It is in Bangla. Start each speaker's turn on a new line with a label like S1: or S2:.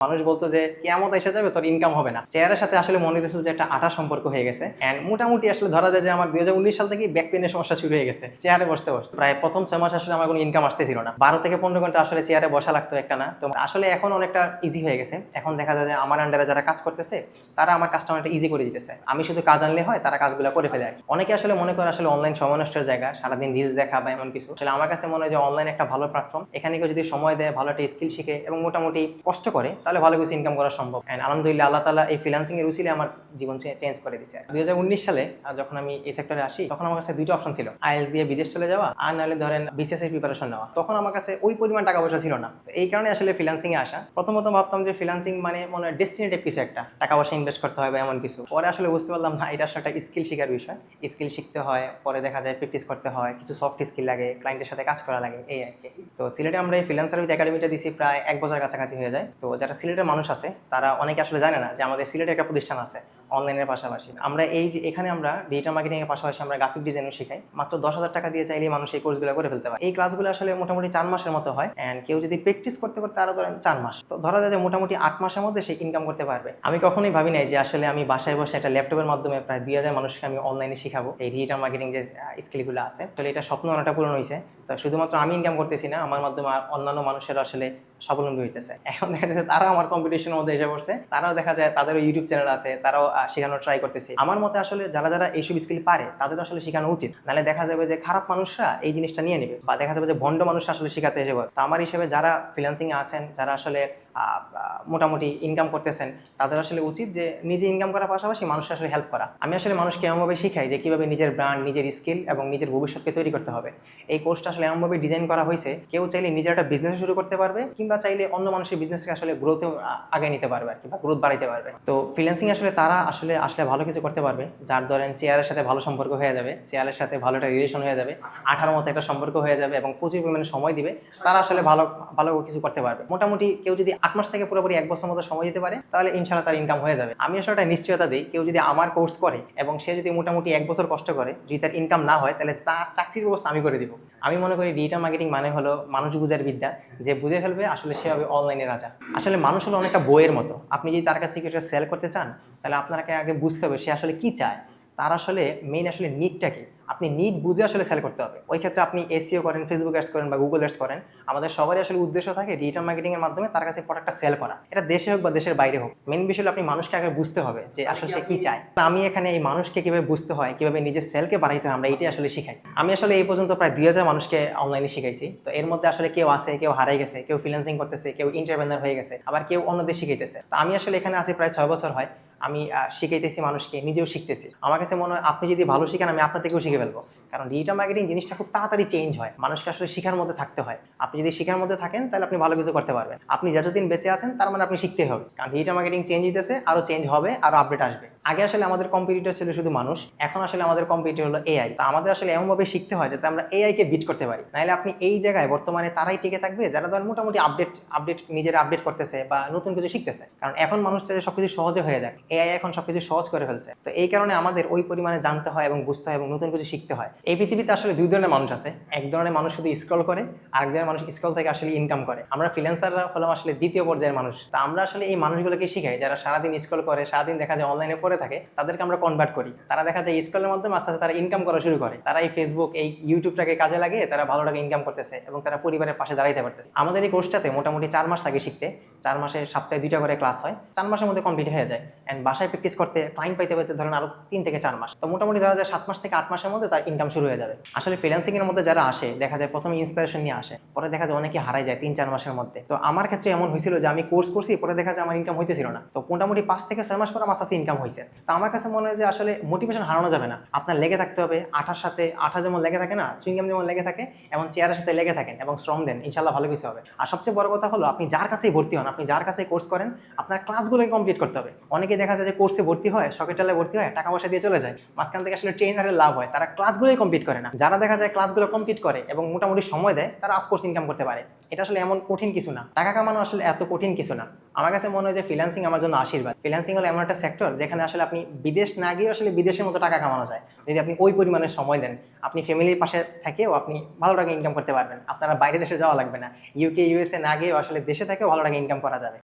S1: মানুষ বলতো যে কিয়ামত এসে যাবে, তোর ইনকাম হবে না। চেয়ারের সাথে আসলে মনে হচ্ছিল যে একটা আঠার সম্পর্ক হয়ে গেছে। এন্ড মোটামুটি আসলে ধরা যায় যে আমার 2019 সাল থেকে ব্যাক পেনের সমস্যা শুরু হয়ে গেছে চেয়ারে বসতে বসতে। প্রায় প্রথম 6 মাস আসলে আমার কোনো ইনকাম আসতেছিল না। 12 থেকে 15 ঘন্টা আসলে চেয়ারে বসা লাগতো একটা না। তো আসলে এখন অনেকটা ইজি হয়ে গেছে। এখন দেখা যায় যে আমার আন্ডারে যারা কাজ করতেছে তারা আমার কাজটা অনেকটা ইজি করে দিতেছে। আমি শুধু কাজ আনলে হয়, তারা কাজগুলো করে ফেলে। অনেকে আসলে মনে করে আসলে অনলাইন সময় নষ্টের জায়গা, সারাদিন রিলস দেখা বা এমন কিছু। আসলে আমার কাছে মনে হয় যে অনলাইন একটা ভালো প্ল্যাটফর্ম। এখানে কেউ যদি সময় দেয়, ভালো একটা স্কিল শিখে এবং মোটামুটি কষ্ট করে, তাহলে ভালো কিছু ইনকাম করা সম্ভব। এন্ড আলহামদুলিল্লাহ আল্লাহ তাআলা এই ফ্রিল্যান্সিং এর উসিলে আমার জীবন চেঞ্জ করে দিয়েছে। 2019 সালে যখন আমি এই সেক্টরে আসি, তখন আমার কাছে দুইটা অপশন ছিল, আইএলটিএস দিয়ে বিদেশ চলে যাওয়া আর নাহলে ধরেন বিসিএস এর প্রিপারেশন নেওয়া। তখন আমার কাছে ওই পরিমাণ টাকা পয়সা ছিল না। তো এই কারণে আসলে ফ্রিল্যান্সিং এ আসা। প্রথমত ভাবতাম যে ফ্রিল্যান্সিং মানে মনে হয় ডেস্টিনেটিভ কিছু একটা, টাকা পয়সা ইনভেস্ট করতে হয় বা এমন কিছু। পরে আসলে বুঝতে পারলাম না, এটা আসলে একটা স্কিল শেখার বিষয়। স্কিল শিখতে হয়, পরে দেখা যায় প্র্যাকটিস করতে হয়, কিছু সফট স্কিল লাগে, ক্লায়েন্টের সাথে কাজ করা লাগে, এই আর কি। তো সিলেটে আমরা এই ফ্রিল্যান্সার উইথ একাডেমিটা দিছি প্রায় 1 বছর কাছাকাছি হয়ে যায়। তো যারা সিলেটের মানুষ আছে তারা অনেকে আসলে জানে না যে আমাদের সিলেটে একটা প্রতিষ্ঠান আছে অনলাইনের পাশাপাশি। আমরা এই যে এখানে আমরা ডিজিটাল মার্কেটিং এর পাশাপাশি আমরা গ্রাফিক ডিজাইনও শেখাই। মাত্র 10,000 টাকা দিয়ে চাইলে মানুষ এই কোর্সগুলো করে ফেলতে পারে। এই ক্লাসগুলো আসলে মোটামুটি 4 মাসের মতো হয়। এন্ড কেউ যদি প্র্যাকটিস করতে করতে আরো ধরেন 4 মাস, তো ধরা যায় যে মোটামুটি 8 মাসের মধ্যে সে ইনকাম করতে পারবে। আমি কখনোই ভাবি নাই যে আসলে আমি বাসায় বসে একটা ল্যাপটপের মাধ্যমে প্রায় 2000 মানুষকে আমি অনলাইনে শিখাবো এই ডিজিটাল মার্কেটিং যে স্কিলগুলো আছে। আসলে এটা স্বপ্ন অনেকটা পূরণ হয়েছে। তো শুধুমাত্র আমি ইনকাম করতেছি না, আমার মাধ্যমে অন্যান্য মানুষেরা আসলে স্বাবলম্বী হইতেছে। এখন দেখা যাচ্ছে তারা আমার কম্পিটিশনের মধ্যে এসে পড়ছে, তারাও দেখা যায় তাদেরও ইউটিউব চ্যানেল আছে, তারাও শেখানোর ট্রাই করতেছে। আমার মতে আসলে যারা যারা এইসব স্কিল পারে তাদের আসলে শেখানো উচিত, নাহলে দেখা যাবে যে খারাপ মানুষরা এই জিনিসটা নিয়ে নেবে, বা দেখা যাবে যে ভণ্ড মানুষরা আসলে শেখাতে এসে পড়ে। তো আমার হিসেবে যারা ফ্রিল্যান্সিং এ আছেন, যারা আসলে মোটামুটি ইনকাম করতেছেন, তাদের আসলে উচিত যে নিজে ইনকাম করার পাশাপাশি মানুষের আসলে হেল্প করা। আমি আসলে মানুষকে এমনভাবে শিখাই যে কিভাবে নিজের ব্র্যান্ড, নিজের স্কিল এবং নিজের ভবিষ্যৎকে তৈরি করতে হবে। এই কোর্সটা আসলে এমনভাবে ডিজাইন করা হয়েছে, কেউ চাইলে নিজের একটা বিজনেস শুরু করতে পারবে, কিংবা চাইলে অন্য মানুষের বিজনেসকে আসলে গ্রোথে আগে নিতে পারবে আর কি, বা গ্রোথ বাড়াইতে পারবে। তো ফ্রিল্যান্সিং আসলে তারা আসলে ভালো কিছু করতে পারবে যার ধরেন চেয়ারের সাথে ভালো সম্পর্ক হয়ে যাবে, চেয়ারের সাথে ভালো একটা রিলেশন হয়ে যাবে, আঠার মতো একটা সম্পর্ক হয়ে যাবে এবং প্রচুর পরিমাণে সময় দিবে, তারা আসলে ভালো ভালো কিছু করতে পারবে। মোটামুটি কেউ যদি 8 মাস থেকে পুরোপুরি 1 বছর মতো সময় দিতে পারে, তাহলে ইনশাআল্লাহ তার ইনকাম হয়ে যাবে। আমি আসলে একটা নিশ্চয়তা দিই, কেউ যদি আমার কোর্স করে এবং সে যদি মোটামুটি 1 বছর কষ্ট করে, যদি তার ইনকাম না হয়, তাহলে তার চাকরির ব্যবস্থা আমি করে দিব। আমি মনে করি ডিজিটাল মার্কেটিং মানে হলো মানুষ বুঝার বিদ্যা। যে বুঝে ফেলবে আসলে সে হবে অনলাইনে রাজা। আসলে মানুষ হলো অনেকটা বইয়ের মতো, আপনি যদি তার কাছে কিছু সেল করতে চান, তাহলে আপনাকে আগে বুঝতে হবে সে আসলে কি চায়, তার আসলে মেইন আসলে নিডটা কি। আপনি নিড বুঝে আসলে সেল করতে হবে। ওই ক্ষেত্রে আপনি এসইও করেন, ফেসবুক অ্যাডস করেন বা গুগল অ্যাডস করেন, আমাদের সবারই আসলে উদ্দেশ্য থাকে ডিজিটাল মার্কেটিং এর মাধ্যমে তার কাছে প্রোডাক্টটা সেল করা। এটা দেশে হোক বা দেশের বাইরে হোক, মেইন বিষয় আপনি মানুষকে আগে বুঝতে হবে যে আসলে সে কি চায়। আমি এখানে এই মানুষকে কিভাবে বুঝতে হয়, কিভাবে নিজের সেলকে বাড়াইতে হয়, আমরা এটাই আসলে শিখাই। আমি আসলে এই পর্যন্ত প্রায় 2000 মানুষকে অনলাইনে শিখাইছি। তো এর মধ্যে আসলে কেউ আছে, কেউ হারাই গেছে, কেউ ফ্রিল্যান্সিং করতেছে, কেউ এন্টারপ্রেনার হয়ে গেছে, আবার কেউ অন্যদের শিখাইতেছে। তো আমি আসলে এখানে আছি প্রায় 6 বছর হয়। আমি শিখাইতেছি মানুষকে, নিজেও শিখতেছি। আমার কাছে মনে হয় আপনি যদি ভালো শিখেন, আমি আপনার থেকেও শিখে ফেলবো। কারণ ডিজিটাল মার্কেটিং জিনিসটা খুব তাড়াতাড়ি চেঞ্জ হয়, মানুষকে আসলে শিখার মধ্যে থাকতে হয়। আপনি যদি শিখার মধ্যে থাকেন, তাহলে আপনি ভালো কিছু করতে পারবেন। আপনি যতদিন বেঁচে আছেন, তার মানে আপনি শিখতে হবে। কারণ ডিজিটাল মার্কেটিং চেঞ্জ হইতেছে, আরো চেঞ্জ হবে, আরো আপডেট আসবে। আগে আসলে আমাদের কম্পিটিটর ছিল শুধু মানুষ, এখন আসলে আমাদের কম্পিটিটর হলো এআই। তা আমাদের আসলে এমনভাবে শিখতে হয় যাতে আমরা এআই কে বিট করতে পারি। নাহলে আপনি এই জায়গায় বর্তমানে তারাই টিকে থাকবে যারা ধরেন মোটামুটি আপডেট নিজেরা আপডেট করতেছে বা নতুন কিছু শিখতেছে। কারণ এখন মানুষ চাইছে সবকিছু সহজে হয়ে যায়, এআই এখন সবকিছু সহজ করে ফেলছে। তো এই কারণে আমাদের ওই পরিমাণে জানতে হয় এবং বুঝতে হয় এবং নতুন কিছু শিখতে হয়। এই পৃথিবীতে আসলে দুই ধরনের মানুষ আছে, এক ধরনের মানুষ শুধু স্ক্রল করে, আরেক ধরনের মানুষ স্ক্রল থেকে আসলে ইনকাম করে। আমরা ফ্রিল্যান্সাররা হলাম আসলে দ্বিতীয় পর্যায়ের মানুষ। তা আমরা আসলে এই মানুষগুলোকে শিখাই যারা সারাদিন স্ক্রল করে, সারাদিন দেখা যায় অনলাইনে পড়ে থাকে, তাদেরকে আমরা কনভার্ট করি। তারা দেখা যায় স্ক্রলের মাধ্যমে আস্তে আস্তে তারা ইনকাম করা শুরু করে। তারা এই ফেসবুক, এই ইউটিউবটাকে কাজে লাগিয়ে তারা ভালো টাকা ইনকাম করতেছে এবং তারা পরিবারের পাশে দাঁড়াইতে পারতেছে। আমাদের এই কোর্সটাতে মোটামুটি 4 মাস লাগে শিখতে। 4 মাসে সপ্তাহে 2টা করে ক্লাস হয়, 4 মাসের মধ্যে কমপ্লিট হয়ে যায়। এন্ড বাসায় প্র্যাকটিস করতে ক্লায়েন্ট পাইতে পাইতে ধরেন আরো 3 থেকে 4 মাস। তো মোটামুটি ধরা যায় 7 মাস থেকে 8 মাসের মধ্যে তার ইনকাম শুরু হয়ে যাবে। আসলে ফ্রিল্যান্সিং এর মধ্যে যারা আসে, দেখা যায় প্রথমে ইন্সপিরেশন নিয়ে আসে, পরে দেখা যায় অনেকে হারাই যায় 3-4 মাসের মধ্যে। তো আমার ক্ষেত্রে এমন হয়েছিল যে আমি কোর্স করছি, পরে দেখা যায় আমার ইনকাম হইতেছিল না। তো মোটামুটি 5 থেকে 6 মাস পর আমার কাছে ইনকাম হয়েছে। তো আমার কাছে মনে হয় যে আসলে মোটিভেশন হারানো যাবে না, আপনার লেগে থাকতে হবে। আঠার সাথে আঠা যেমন লেগে থাকে না, চুইংগাম যেমন লেগে থাকে, এমন চেয়ারের সাথে লেগে থাকেন এবং শ্রম দেন, ইনশাল্লাহ ভালো কিছু হবে। আর সবচেয়ে বড় কথা হলো আপনি যার কাছেই ভর্তি হন, আপনি যার কাছে কোর্স করেন, আপনার ক্লাসগুলোকে কমপ্লিট করতে হবে। অনেকে দেখা যায় যে কোর্সে ভর্তি হয়, সকেটালে ভর্তি হয়, টাকা পয়সা দিয়ে চলে যায়, মাঝখান থেকে আসলে ট্রেনারের লাভ হয়, তারা ক্লাসগুলোই কমপ্লিট করে না। যারা দেখা যায় ক্লাসগুলো কমপ্লিট করে এবং মোটামুটি সময় দেয়, তারা অফকোর্স ইনকাম করতে পারে। এটা আসলে এমন কঠিন কিছু না, টাকা কামানো আসলে এত কঠিন কিছু না। আমার কাছে মনে হয় যে ফ্রিল্যান্সিং আমার জন্য আশীর্বাদ। ফ্রিল্যান্সিং হলো এমন একটা সেক্টর যেখানে আসলে আপনি বিদেশ না গিয়ে আসলে বিদেশের মতো টাকা কামানো যায়, যদি আপনি ওই পরিমাণে সময় দেন। আপনি ফ্যামিলির পাশে থেকেও আপনি ভালো টাকা ইনকাম করতে পারবেন, আপনারা বাইরে দেশে যাওয়া লাগবে না। ইউকে ইউএসএ না গিয়েও আসলে দেশে থেকেও ভালো টাকা ইনকাম করা যাবে।